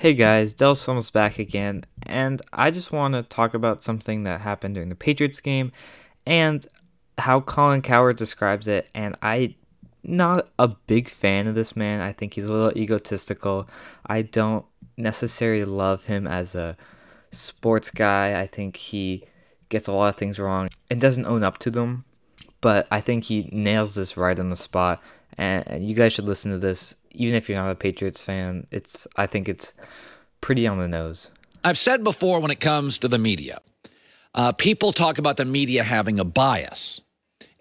Hey guys, Del's almost back again, and I just want to talk about something that happened during the Patriots game and how Colin Cowherd describes it. And I'm not a big fan of this man. I think he's a little egotistical. I don't necessarily love him as a sports guy. I think he gets a lot of things wrong and doesn't own up to them. But I think he nails this right on the spot, and you guys should listen to this, even if you're not a Patriots fan. I think it's pretty on the nose. I've said before when it comes to the media, people talk about the media having a bias.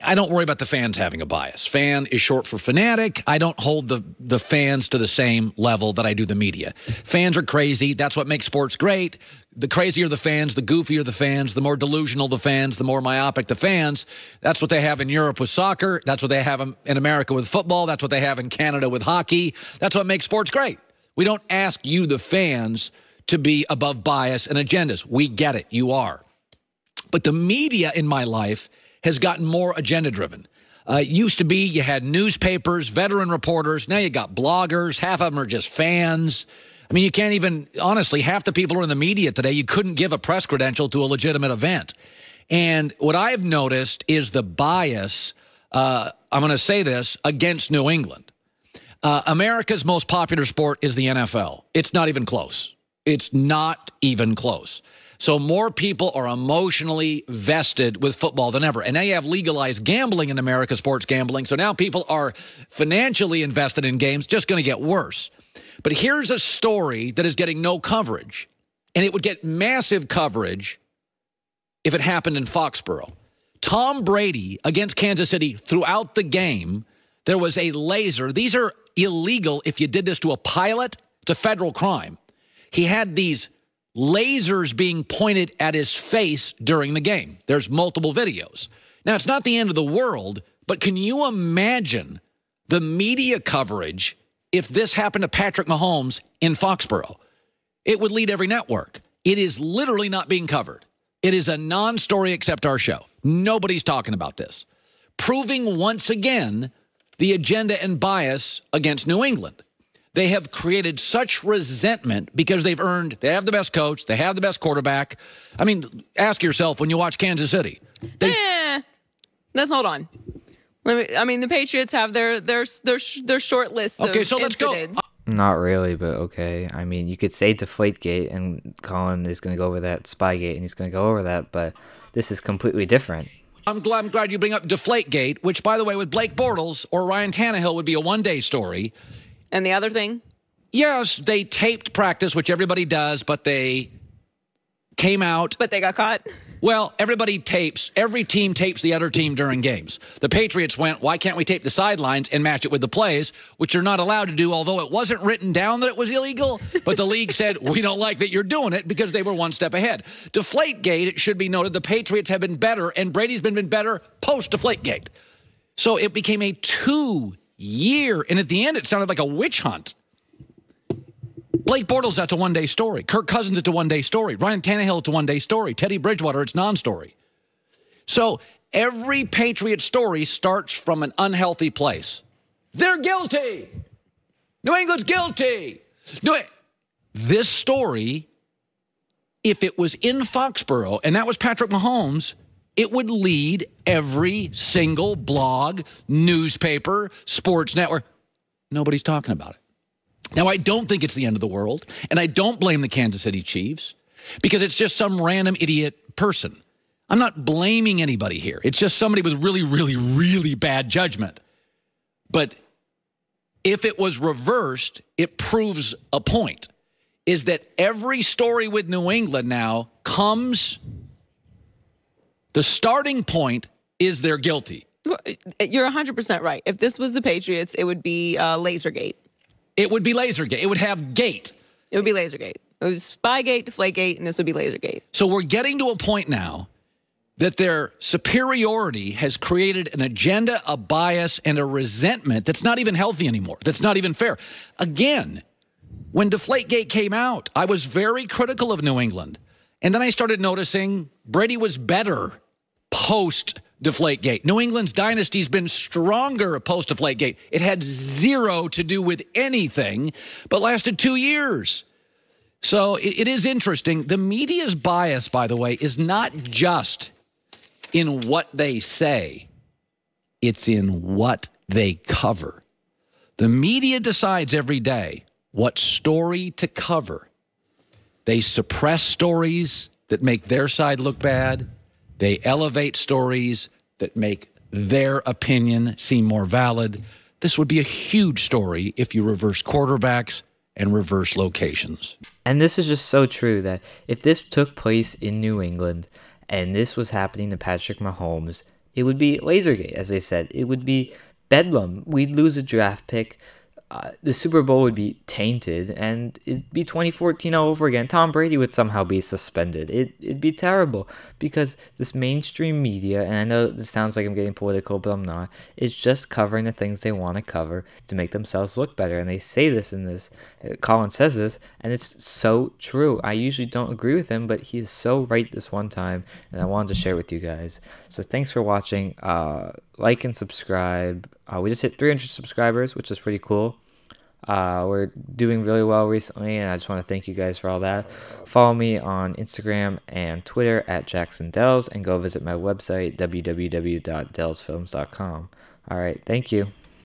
I don't worry about the fans having a bias. Fan is short for fanatic. I don't hold the fans to the same level that I do the media. Fans are crazy. That's what makes sports great. The crazier the fans, the goofier the fans, the more delusional the fans, the more myopic the fans. That's what they have in Europe with soccer. That's what they have in America with football. That's what they have in Canada with hockey. That's what makes sports great. We don't ask you, the fans, to be above bias and agendas. We get it. You are. But the media in my life has gotten more agenda-driven. Used to be you had newspapers, veteran reporters. Now you got bloggers. Half of them are just fans. I mean, you can't even, honestly, half the people who are in the media today, you couldn't give a press credential to a legitimate event. And what I've noticed is the bias, I'm going to say this, against New England. America's most popular sport is the NFL. It's not even close. It's not even close. So more people are emotionally vested with football than ever. And now you have legalized gambling in America, sports gambling. So now people are financially invested in games, just going to get worse. But here's a story that is getting no coverage. And it would get massive coverage if it happened in Foxborough. Tom Brady against Kansas City, throughout the game, there was a laser. These are illegal if you did this to a pilot. It's a federal crime. He had these lasers being pointed at his face during the game. There's multiple videos. Now, it's not the end of the world, but can you imagine the media coverage if this happened to Patrick Mahomes in Foxborough? It would lead every network. It is literally not being covered. It is a non-story except our show. Nobody's talking about this. Proving once again the agenda and bias against New England. They have created such resentment because they have the best coach, they have the best quarterback. I mean, ask yourself when you watch Kansas City. Let's hold on. The Patriots have their short list of Okay, so let's incidents. go. Not really, but okay. I mean, you could say Deflategate, and Colin is going to go over that. Spygate, and he's going to go over that, but this is completely different. I'm glad you bring up Deflategate, which, by the way, with Blake Bortles or Ryan Tannehill would be a one-day story. And the other thing? Yes, they taped practice, which everybody does, but they came out. But they got caught? Well, everybody tapes. Every team tapes the other team during games. The Patriots went, why can't we tape the sidelines and match it with the plays, which you're not allowed to do, although it wasn't written down that it was illegal. But the league said, we don't like that you're doing it because they were one step ahead. Deflategate, it should be noted, the Patriots have been better, and Brady's been better post-Deflategate. So it became a 2-year, and at the end, it sounded like a witch hunt. Blake Bortles, that's a one-day story. Kirk Cousins, it's a one-day story. Ryan Tannehill, it's a one-day story. Teddy Bridgewater, it's non-story. So every Patriot story starts from an unhealthy place. They're guilty. New England's guilty. This story, if it was in Foxborough, and that was Patrick Mahomes, it would lead every single blog, newspaper, sports network. Nobody's talking about it. Now, I don't think it's the end of the world, and I don't blame the Kansas City Chiefs because it's just some random idiot person. I'm not blaming anybody here. It's just somebody with really, really, really bad judgment. But if it was reversed, it proves a point, is that every story with New England now comes, the starting point is they're guilty. You're 100% right. If this was the Patriots, it would be LASERGATE. It would be LASERGATE. It would have gate. It would be LASERGATE. It was Spygate, Deflategate, and this would be LASERGATE. So we're getting to a point now that their superiority has created an agenda, a bias, and a resentment that's not even healthy anymore. That's not even fair. Again, when Deflategate came out, I was very critical of New England. And then I started noticing Brady was better post-Deflategate. New England's dynasty's been stronger post-Deflategate. It had zero to do with anything, but lasted 2 years. So it is interesting. The media's bias, by the way, is not just in what they say. It's in what they cover. The media decides every day what story to cover. They suppress stories that make their side look bad. They elevate stories that make their opinion seem more valid. This would be a huge story if you reverse quarterbacks and reverse locations. And this is just so true that if this took place in New England and this was happening to Patrick Mahomes, it would be LASERGATE, as they said. It would be bedlam. We'd lose a draft pick. The Super Bowl would be tainted, and it'd be 2014 all over again. Tom Brady would somehow be suspended. It'd be terrible because this mainstream media, and I know this sounds like I'm getting political, but I'm not, it's just covering the things they want to cover to make themselves look better. And they say this in this, Colin says this, and it's so true. I usually don't agree with him, but he is so right this one time, and I wanted to share with you guys. So thanks for watching. Like and subscribe. We just hit 300 subscribers, which is pretty cool. We're doing really well recently, and I just want to thank you guys for all that. Follow me on Instagram and Twitter at Jackson Dells, and go visit my website, www.dellsfilms.com. All right, thank you.